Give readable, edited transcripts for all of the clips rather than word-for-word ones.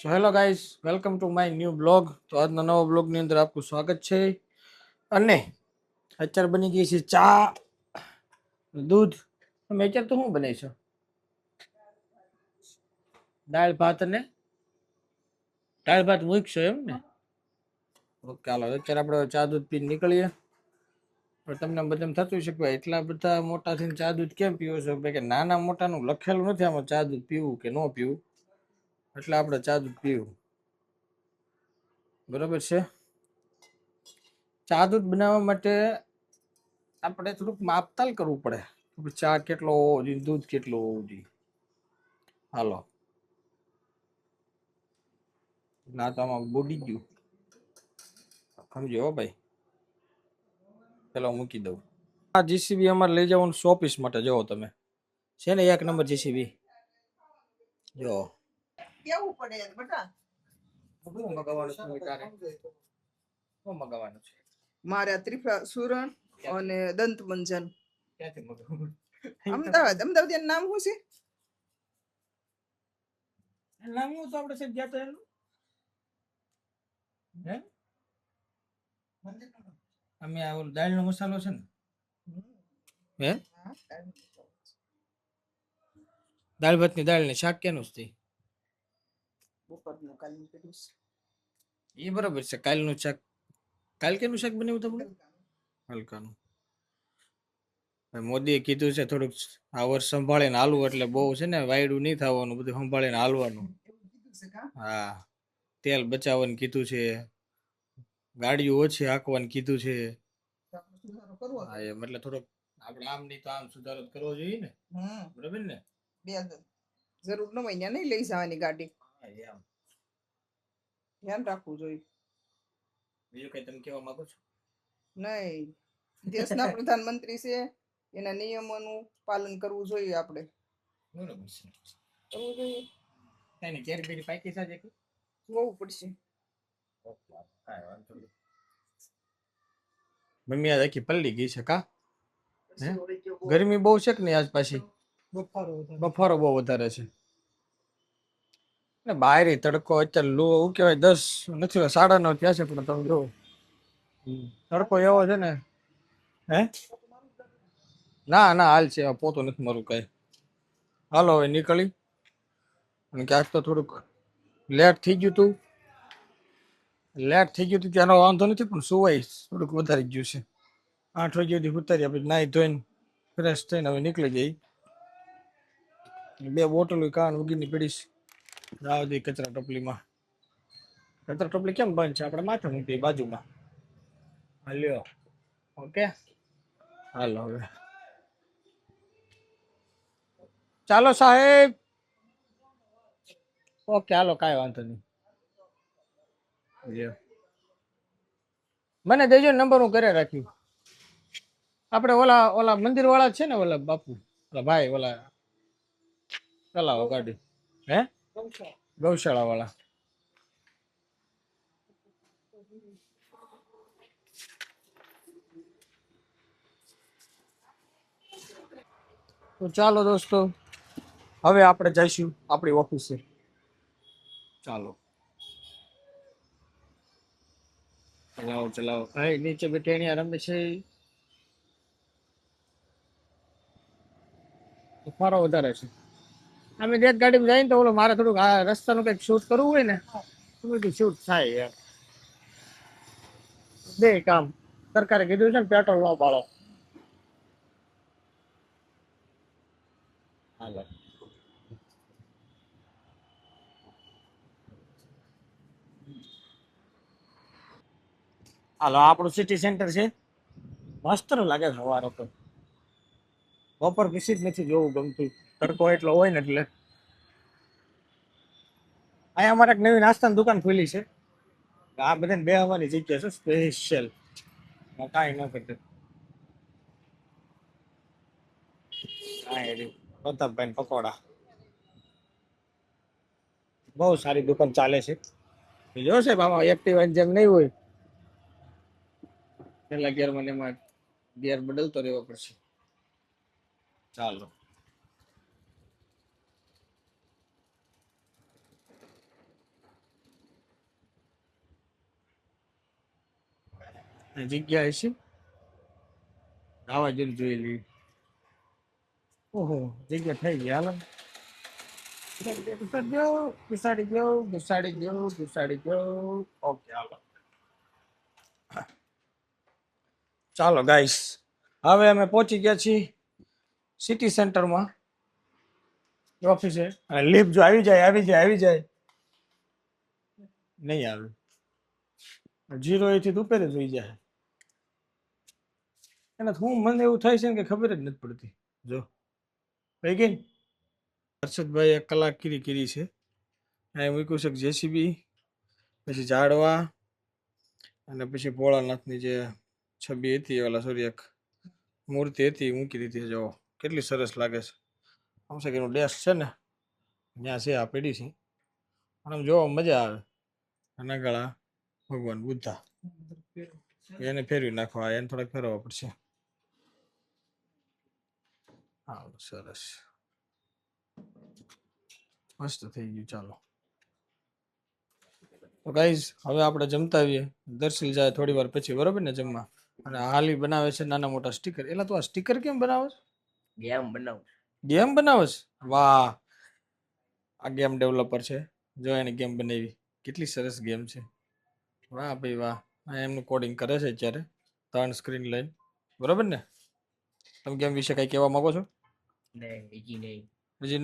So hello guys, welcome to my new blog. તો આજના નવા બ્લોગની અંદર આપનું સ્વાગત છે. અને અત્યારે બની ગઈ છે ચા, દૂધ. તમે અત્યારે તો શું બનાવી છો? દાળ ભાત અને દાળ ભાત મૂકશો એમ ને? ઓકે, હાલો અત્યારે આપણે ચા દૂધ પીને નીકળીએ. પણ તમને બધાને થતું છે કે એટલા બધા મોટા થઈને ચા દૂધ કેમ પીવો છો? કે નાના મોટાનું લખેલું નથી આમાં ચા દૂધ પીવું કે ન પીવું, એટલે આપણે ચા દૂધ પીવું. બરોબર છે. ચા દૂધ બનાવવા માટે આપણે થોડુંક માપતાલ કરવું પડે. ચા કેટલો હોવો જોઈએ, દૂધ કેટલું હોવું જોઈએ. હાલો, ના તો આમાં બોડી ગયું સમજો હો ભાઈ. પેલો મૂકી દઉં. આ જીસીબી અમારે લઈ જવાનું 100 પીસ માટે. જોવો તમે, છે ને 1 નંબર જીસીબી. જો કેવું પડે બેટા. શું મગાવવાનું છે તારે? શું મગાવવાનું છે? મારે ત્રિફળા સુરણ અને દંત મંજન. ક્યાંથી મગાવવાનું? અમદાવાદ. અમદાવાદ એનું નામ શું છે? નામ હું તો આપણે છે ગયા તો એનું હે અમે આ ઓલો દાળનો મસાલો છે ને હે દાળ ભાતની દાળ ને શાક કેનું છે? એ બરોબર છે. કાલનું શાક. કાલ કેનું શાક બનાવ્યું તમને? હલકાનું. મોદીએ કીધું છે થોડુંક આ વર્ષ સંભાળીને હાલવું, એટલે બહુ છે ને વાયડું નહીં થવાનું, બધું સંભાળીને હાલવાનું. હા, તેલ બચાવવાનું કીધું છે, ગાડીઓ ઓછી હાંકવાનું કીધું છે. હા, એમ એટલે થોડોક આપણે આમ નહીં તો આમ સુધારો કરવો જોઈએ ને. બરોબર ને? જરૂર ન હોય ત્યાં નહીં લઈ જવાની ગાડી. ધ્યાન રાખવું જોઈએ. બીજું કઈ તમે કહેવા માંગો છો? નહીં, દેશના પ્રધાનમંત્રી છે, એના નિયમોનું પાલન કરવું જોઈએ આપણે. બરોબર છે. કરવું જોઈએ. કઈ નહીં, કેરી બેરી પાકી સાજે કે જોવું પડશે. કાંઈ વાંધો નહીં. મમ્મી આજ આખી પલ્લી ગઈ છે કા? ગરમી બહુ છે કે નહીં આજ? પાછી બફારો બહુ વધારે છે ને. બહાર તડકો અત્યારે લો શું કહેવાય 10 નથી, 9:30 થયા છે, પણ તમે જો તડકો એવો છે ને. હે ના ના, હાલ છે, પોતો નથી મારું કઈ. હાલો હવે નીકળી. અને કે આજ તો થોડુંક લેટ થઈ ગયું તું. ત્યાંનો વાંધો નથી, પણ સુવાઈ થોડુંક વધારી ગયું છે. 8 વાગ્યા સુધી ઉતારી આપણે નાહી ધોઈને ફ્રેશ થઈને હવે નીકળી જઈ. 2 બોટલો કાન ઉગીની પડીશ રાવ દે કચરા ટોપલીમાં. કચરા ટોપલી કેમ બંધ છે? આપણે માથે મૂકી બાજુમાં. હાલ્યો ઓકે. હાલો હવે ચાલો સાહેબ. ઓકે હાલો, કાંઈ વાંધો નહીં. મને દેજો નંબર, હું ઘરે રાખ્યું. આપણે ઓલા ઓલા મંદિર વાળા છે ને, ઓલા બાપુ, ઓલા ભાઈ, ઓલા ચલાવો ગાડી. હે ગૌશાળા વાળા. તો ચાલો દોસ્તો, હવે આપણે જઈશું આપણી ઓફિસે. ચાલો ચલાવો. હા, નીચે બેઠે રમે છે. ફારો વધારે છે. અમે રેત ગાડીમાં જઈને તો ઓલો મારે થોડુંક આ રસ્તાનું કંઈક શૂટ કરવું હોય ને, તો બધું શૂટ થાય યાર. બે કામ સરકારે કીધું છે ને, પેટ્રોલ ન પાડો. હાલો હાલો, આપણું સિટી સેન્ટર છે. મસ્ત લાગે સવારે તો. બપોર પછી જ નથી જોવું ગમતું, તડકો એટલો હોય ને એટલે. અહીંયા અમારે એક નવી નાસ્તાની દુકાન ખુલી છે. આ બધાને બેહવાની જગ્યા છે સ્પેશિયલ. કાંઈ ન કરતું. પ્રતાપભાઈ પકોડા બહુ સારી દુકાન ચાલે છે. જો છે બાબા, એક્ટિવા જેમ નહીં હોય, પેલા ગિયર મને એમાં ગિયર બદલતો રહેવો પડશે. ચાલો જગ્યા હશે આવા જેવું જોઈ લઈએ. ઓહો જગ્યા થઈ ગઈ હાલો. ઘુસાડી ગયો ઘુસાડી ગયો ઘુસાડી ગયો. ઓકે હાલો ચાલો ગાઈસ હવે અમે પહોંચી ગયા છીએ સિટી સેન્ટરમાં ઓફિસે. અને લિફ્ટ જો આવી જાય આવી જાય આવી જાય નહીં આવે 0 થી ઉપર જ હોઈ જાય. એને હું મને એવું થાય છે ને કે ખબર જ નથી પડતી. જો થઈ ગઈ ને? હર્ષદભાઈ એક કલાક કીરી છે. અહીં મૂક્યું છે જેસીબી, પછી ઝાડવા અને પછી ભોળાનાથની જે છબી હતી ઓલા સોરી એક મૂર્તિ હતી એ મૂકી દીધી. જો કેટલી સરસ લાગે છે. આમ છે કે એનું ડેસ્ક છે ને ત્યાં છે આ પેઢી છે અને આમ જોવા મજા આવે. અને ગળા ભગવાન બુદ્ધા એને ફેરવી નાખવા એને થોડાક ફેરવવા પડશે. હા સરસ મસ્ત થઈ ગયું. ચાલો તો ગાઈઝ હવે આપણે જમતા આવીએ. દર્શિલ જાય થોડી વાર પછી બરોબર ને જમવા. અને હાલી બનાવે છે નાના મોટા સ્ટીકર. એટલે તું આ સ્ટીકર કેમ બનાવે છે? ગેમ બનાવે છે? વાહ આ ગેમ ડેવલપર છે. જો એને ગેમ બનાવી કેટલી સરસ ગેમ છે. વાહ ભાઈ વાહ. આ એમનું કોડિંગ કરે છે અત્યારે 3 સ્ક્રીન લઈને બરોબર ને? તમે ગેમ વિશે કઈ કહેવા માંગો છો? હજી નહીં નથી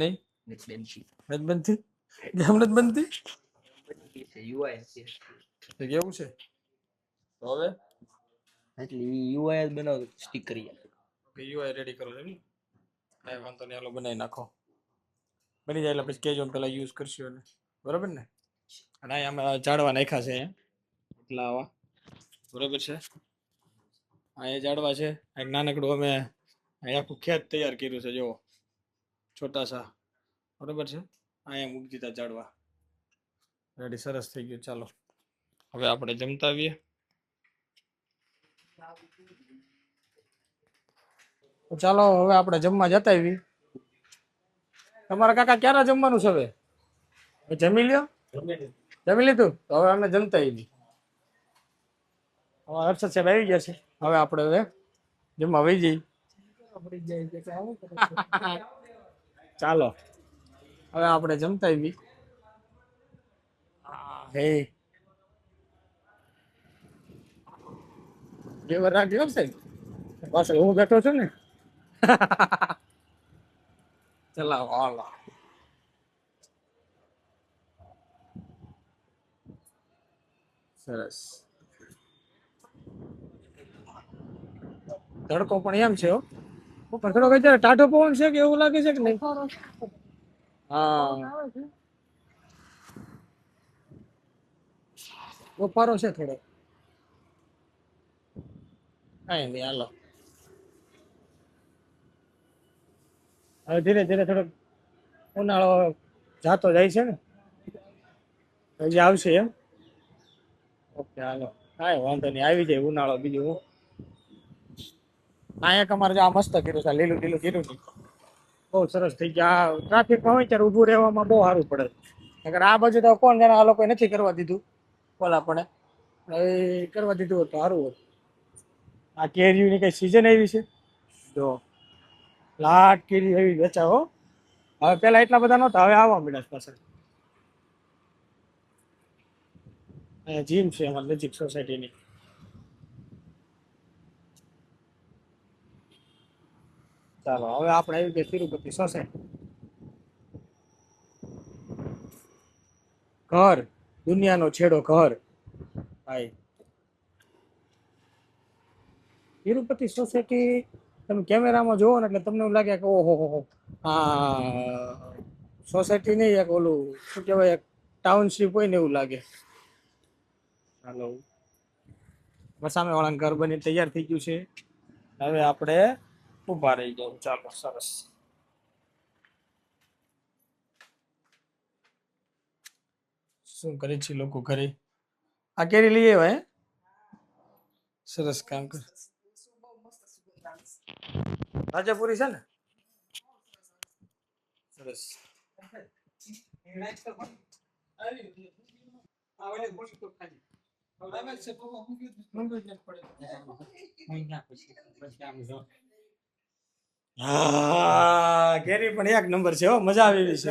બનતી ગેમ નથી બનતી તો કેવું છે તો હવે યુઆઈ રેડી કરો છો એમ? કાંઈ વાંધો નહીં હાલો બનાવી નાખો. બની જાય એટલે પછી કહેજો અમે પેલા યુઝ કરશું એને બરોબર ને? અને અહીંયા અમે ઝાડવા નાખ્યા છે એટલા આવા બરોબર છે. અહીંયા ઝાડવા છે. એક નાનકડું અમે અહીંયા આખું ખેત તૈયાર કર્યું છે. જો છોટા સા બરોબર છે. અહીંયા મૂકી દીધા ઝાડવા રેડી સરસ થઈ ગયું. ચાલો હવે આપણે જમતા આવીએ. તો ચાલો હવે આપણે જમવા જતા આવી. તમારા કાકા ક્યારે જમવાનું છે? હવે જમી લ્યો. જમી લીધું તો હવે અમે જમતા આવી. હવે હર્ષદ સાહેબ આવી ગયા છે. હવે આપણે હવે જમવા વહી જઈએ. ચાલો હવે આપણે જમતા આવી. હે જેવર રાખ્યો સાહેબ પાછળ હું બેઠો છું ને. ચલાવો હાલો. સરસ તડકો પણ એમ છે ઉપર થોડોક અત્યારે ટાઢો પવન છે કે એવું લાગે છે કે નહીં? હા બફારો છે થોડો. કઈ નહીં હાલો હવે ધીરે ધીરે થોડોક ઉનાળો જાતો જાય છે ને હજી આવશે એમ. ઓકે હાલો કાંઈ વાંધો નહીં આવી જાય ઉનાળો. બીજું હું આ એક અમારે આ મસ્ત કર્યું છે લીલું લીલું કર્યું છે બહુ સરસ થઈ ગયા. ટ્રાફિકમાં હોય ત્યારે ઊભું રહેવામાં બહુ સારું પડે. નકર આ બાજુ તો કોણ જાણે આ લોકોએ નથી કરવા દીધું ઓલા પણ એ કરવા દીધું હોત તો સારું હોત. આ કેરીની કઈ સિઝન આવી છે જો લાટ કેરી એવી વેચાવો. હવે પેલા એટલા બધા નહોતા હવે આવવા મળ્યા પાછળ. જીમ છે અમારી નજીક સોસાયટીની. ચાલો હવે આપણે આવી ગયા તિરુપતિ સોસાયટી. ઘર દુનિયાનો છેડો ઘર ભાઈ. તિરુપતિ સોસાયટી તમે કેમેરામાં જોવો ને એટલે તમને એવું લાગે કે ઓહો હો આ સોસાયટી નહીં એક ઓલું શું કહેવાય એક ટાઉનશીપ હોય ને એવું લાગે. હાલો બસ સામે વાળાનું ઘર બની તૈયાર થઈ ગયું છે. હવે આપણે ઊભા રહી જાવ. ચાલો સરસ. શું કરે છે લોકો ઘરે? આ કેરી લઈ આવ્યા હે? સરસ કામ કર. રાજાપુરી છે ને? સરસ. હા કેરી પણ એક નંબર છે હો, મજા આવે એવી છે.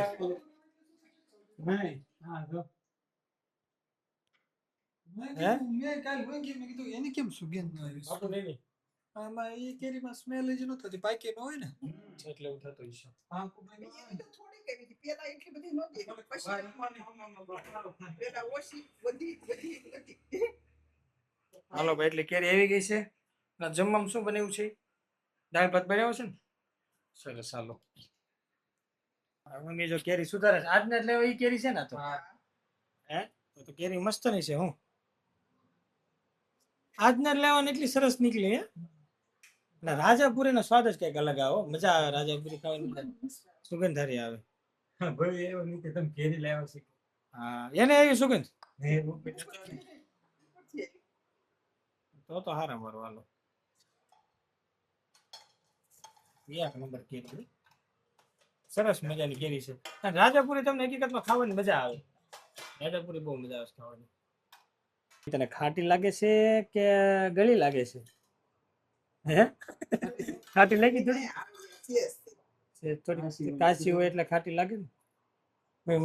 હે? એને કેમ સુગંધ ન આવી? બાપુ નહીં નહીં. આમાં એ કેરીમાં સ્મેલ જ નહોતી, પાકી ન હોય ને. એટલે એવું થતું હશે. અહીંયા તો થોડીક એવી હતી. પેલા એટલી બધી નહોતી. પછી પેલા ઓછી વધી. હાલો ભાઈ, એટલે કેરી આવી ગઈ છે. અને જમવામાં શું બનાવ્યું છે? દાળ ભાત બનાવ્યો છે ને? સરસ, હાલો. હવે મમ્મી જો કેરી સુધારે છે. આજને જ લેવા ઈ કેરી છે ને આ તો? હે? તો કેરી મસ્ત નહીં છે હું. આજને જ લેવાની એટલી સરસ નીકળી હે. ના, રાજાપુરીનો સ્વાદ જ કંઈક અલગ આવે હો. મજા આવે રાજાપુરી ખાવાની. સુગંધ હારી આવે. હા, એને એવી સુગંધ. તો હારા મારો હાલો. એક નંબર કેરી. સરસ મજાની કેરી છે. અને રાજાપુરી તમને હકીકતમાં ખાવાની મજા આવે. રાજાપુરી બહુ મજા આવે ખાવાની. તને ખાટી લાગે છે કે ગળી લાગે છે? હે? ખાટી લાગી થોડી? થોડી કાચી હોય એટલે ખાટી લાગે ને.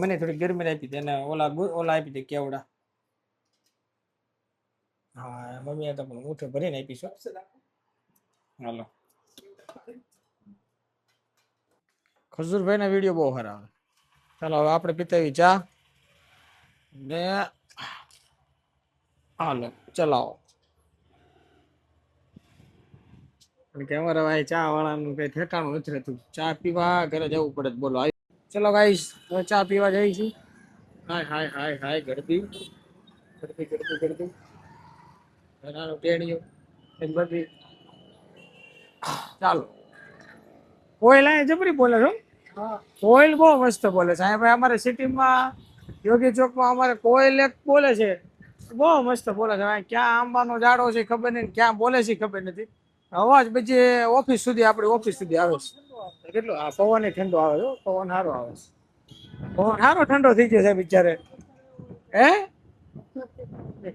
મને થોડી ગરમી આપી દે અને ઓલા આપી દે કેવડા. હા મમ્મી તો પણ મુઠ્ઠો ભરીને આપીશું. હાલો. ખજૂરભાઈ ના વિડીયો બહુ સારા આવે. ચાલો હવે આપણે પીતા આવી ચા ને હાલો ચલાવો. કે અમારા ભાઈ ચા વાળાનું કઈ ઠેકાણું નથી રહેતું. ચા પીવા ઘરે જવું પડે. બોલો ચલો ગાઈસ, હવે ચા પીવા જઈ છીએ. હાય હાય હાય હાય ગરબી ગરબી ગરબી ગરબી ઘણાનો ટેણીઓ બધી. ચાલો કોયલ અહીંયા જબરી બોલે છો. કોયલ બહુ મસ્ત બોલે છે. અહીંયા ભાઈ અમારે સિટીમાં યોગી ચોકમાં અમારે કોયલ એક બોલે છે, બહુ મસ્ત બોલે છે. ક્યાં આંબાનો ઝાડો છે ખબર નહીં, ક્યાં બોલે છે ખબર નથી. અવાજ પછી ઓફિસ સુધી, આપણી ઓફિસ સુધી આવે છે. કેટલો આ પવન ઠંડો આવે છે. પવન સારો આવે છે. પવન સારો ઠંડો થઈ ગયો છે બિચારે. હે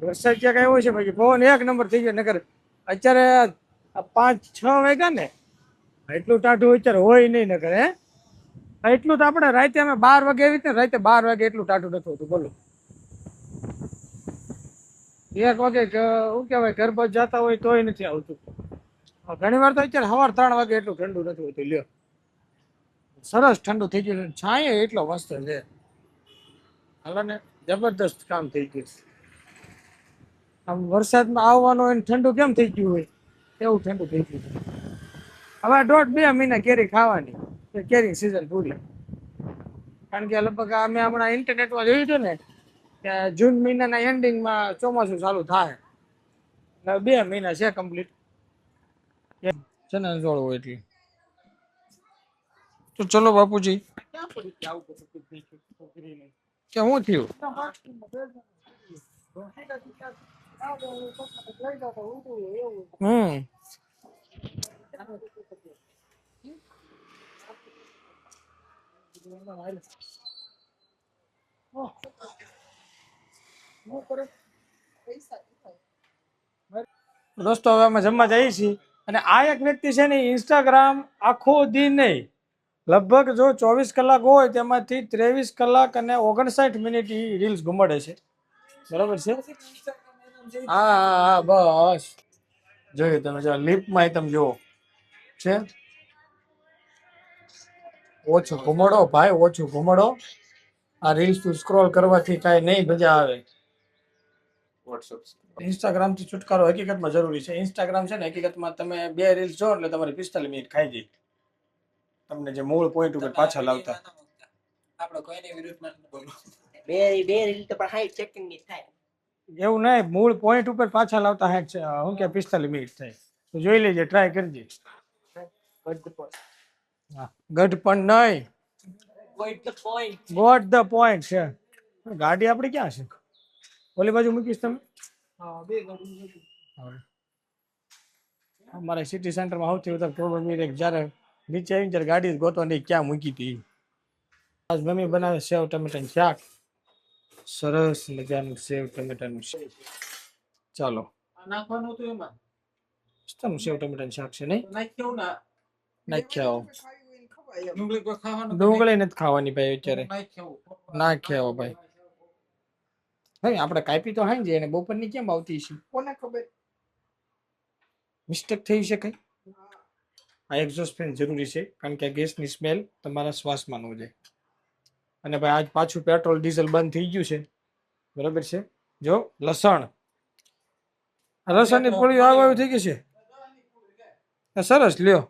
વરસાદ ક્યાંક આવ્યો છે પછી પવન એક નંબર થઈ ગયો. નકર અત્યારે 5-6 વાગ્યા ને એટલું ટાઢું અત્યારે હોય નહીં. નકર હે એટલું તો આપણે રાતે અમે 12 વાગે આવી ને, રાતે 12 વાગે એટલું ટાઢું નતું હોતું. બોલો 1 વાગે શું કહેવાય ગરબા જતા હોય તોય નથી આવતું. ઘણી વાર તો અત્યારે સવાર 3 વાગે એટલું ઠંડુ નથી હોતું. લ્યો સરસ ઠંડુ થઈ ગયું. છાંય એટલો મસ્ત છે. હાલો ને જબરદસ્ત કામ થઈ ગયું. આમ વરસાદમાં આવવાનો હોય ઠંડુ કેમ થઈ ગયું હોય એવું ઠંડુ થઈ ગયું. હવે 1.5-2 મહિના કેરી ખાવાની. કેરી સિઝન પૂરી. કારણ કે લગભગ અમે હમણાં ઇન્ટરનેટમાં જોયું હતું ને કે જૂન મહિનાના એન્ડિંગમાં ચોમાસું ચાલુ થાય. 2 મહિના છે કમ્પ્લીટ. છે ને જોડવું એટલે. તો ચલો બાપુજી. કે શું થયું? દોસ્તો હવે અમે જમવા જઈએ છીએ. અને આ એક વ્યક્તિ છે ને ઇન્સ્ટાગ્રામ આખો દી નહીં, લગભગ જો 24 કલાક હોય તેમાંથી 23 કલાક અને 59 મિનિટ રીલ્સ ઘુમાડે છે. બરાબર છે? હા હા હા બસ જોયું તમે જો લિપમાં તમે જુઓ છે. ઓછું ઘુમાડો ભાઈ, ઓછું ઘુમાડો. આ રીલ્સ તું સ્ક્રોલ કરવાથી કાંઈ નહીં મજા આવે. ઇન્સ્ટાગ્રામ થી છુટકારો હકીકતમાં જરૂરી છે. ઇન્સ્ટાગ્રામ છે ને હકીકતમાં તમે 2 રીલ્સ જો એટલે તમારી 45 મિનિટ ખાઈ જાય. તમને જે મૂળ પોઈન્ટ ઉપર પાછા લાવતા. આપણે કોઈની વિરુદ્ધમાં નથી બોલવું. બે રીલ તો પણ હાઈ ચેકિંગ ની થાય. એવું નહીં, મૂળ પોઈન્ટ ઉપર પાછા લાવતા હે શું કે 45 મિનિટ થાય. તો જોઈ લેજે, ટ્રાય કરજે. હા ગઢ પણ નહીં, ગોટ ધ પોઈન્ટ છે. ગાડી આપડી ક્યાં છે? ઓલી બાજુ મૂકીશ તમે? અમારે સિટી સેન્ટરમાં સૌથી વધારે પ્રોબ્લેમ એ જ્યારે નીચે આવીને ત્યારે ગાડી જ ગોતો નહીં ક્યાં મૂકી હતી. આજ મમ્મી બનાવે સેવ ટમેટાનું શાક. સરસ મજાનું સેવ ટમેટાનું શાક. ચાલો નાખવાનું હતું એમાં શું સેવ ટમેટાનું શાક છે નહીં નાખ્યું ના નાખ્યા આવો. ખાવી હોય ને ખવાય એમ. ડુંગળી કોઈ ખાવાનું ડુંગળી નથી ખાવાની ભાઈ અત્યારે નાખ્યું નાખ્યા આવો ભાઈ. હવે આપણે કાપી તો હાઈ જાય એને બપોરની કેમ આવતી છે કોને ખબર મિસ્ટેક થઈ શકે. હા. આ એક્ઝોસ્ટ ફેન જરૂરી છે કારણ કે ગેસની સ્મેલ તમારા શ્વાસમાં ન જાય. અને ભાઈ આજ પાછું પેટ્રોલ ડીઝલ બંધ થઈ ગયું છે બરાબર છે. જો લસણ લસણની પોળી આવ થઈ ગઈ છે. સરસ લ્યો.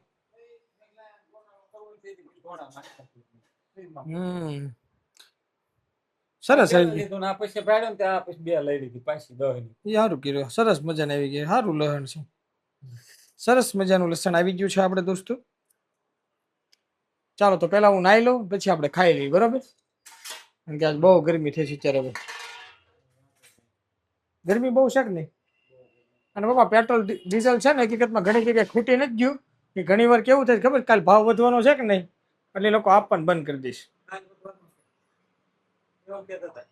સરસ આવી ગઈ. ના પછી પાડ્યો ને ત્યાં પછી 2 લઈ લીધી પાછી 10 ની સારું કર્યું. સરસ મજાને આવી ગઈ. સારું લસણ છે. સરસ મજાનું લસણ આવી ગયું છે આપણે દોસ્તો. ચાલો તો પેલા હું નાઈ લઉં પછી આપણે ખાઈ લઈએ બરાબર. કારણ કે આજ બહુ ગરમી થઈ છે અત્યારે. ગરમી બહુ છે કે નહીં. અને બાપા પેટ્રોલ ડીઝલ છે ને હકીકતમાં ઘણી જગ્યાએ ખૂટી નથી ગયું કે ઘણી વાર કેવું થાય ખબર કાલ ભાવ વધવાનો છે કે નહીં એટલે લોકો આપવાનું બંધ કરી દઈશ. એવું કહેતા હતા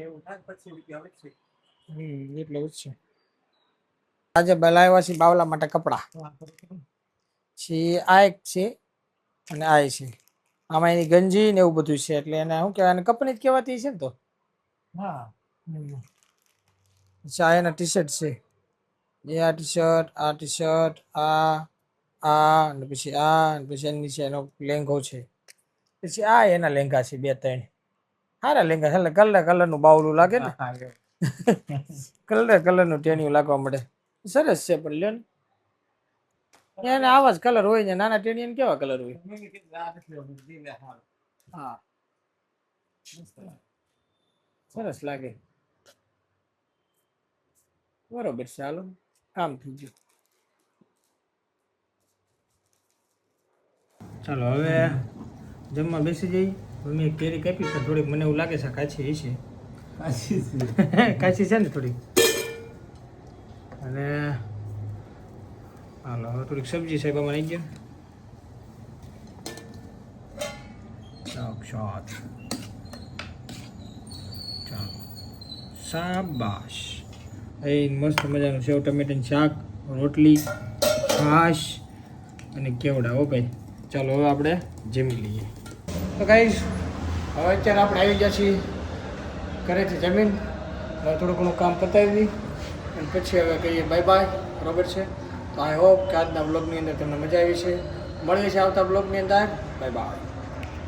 એવું થાય પછી રૂપિયા વધશે એટલે જ છે. આજે બલાવ્યા છે બાવલા માટે કપડા છે. આ એક છે અને આ છે. આમાં એની ગંજી ને એવું બધું છે એટલે એને શું કહેવાય કપની જ કહેવાતી છે ને તો. હા પછી આ એના ટી શર્ટ છે. એ આ ટી શર્ટ આ અને પછી આ અને પછી એની નીચે એનો લેંઘો છે. પછી આ એના લેંઘા છે 2-3 સારા લેંઘા એટલે કલરનું બાવલું લાગે ને કલરનું ટેનિયું લાગવા મળે. સરસ છે પણ લ્યો ને એને આવા જ કલર હોય ને નાના ટેનિયન કેવા કલર હોય. હા સરસ લાગે. બરોબર છે હાલો કામ થઈ ગયું. ચાલો હવે જમવા બેસી જઈ. મેં કેરી કાપી પણ થોડીક મને એવું લાગે છે કાચી છે. કાચી છે ને થોડીક. અને હાલો હવે થોડીક સબ્જી સાહેબ અમારે આવી ગયો. ચાલો શાબાશ. એ મસ્ત મજાનું સેવ ટમેટાનું શાક રોટલી છાશ અને કેવડા. હો ભાઈ ચાલો હવે આપણે જમી લઈએ. તો ગાઈસ હવે અત્યારે આપણે આવી ગયા છીએ ઘરેથી જમીન. હવે થોડું ઘણું કામ પતાવી અને પછી હવે કહીએ બાય બાય બરાબર છે. તો આઈ હોપ કે આજના બ્લોગની અંદર તમને મજા આવી છે. મળીએ છીએ આવતા બ્લોગની અંદર. Bye bye.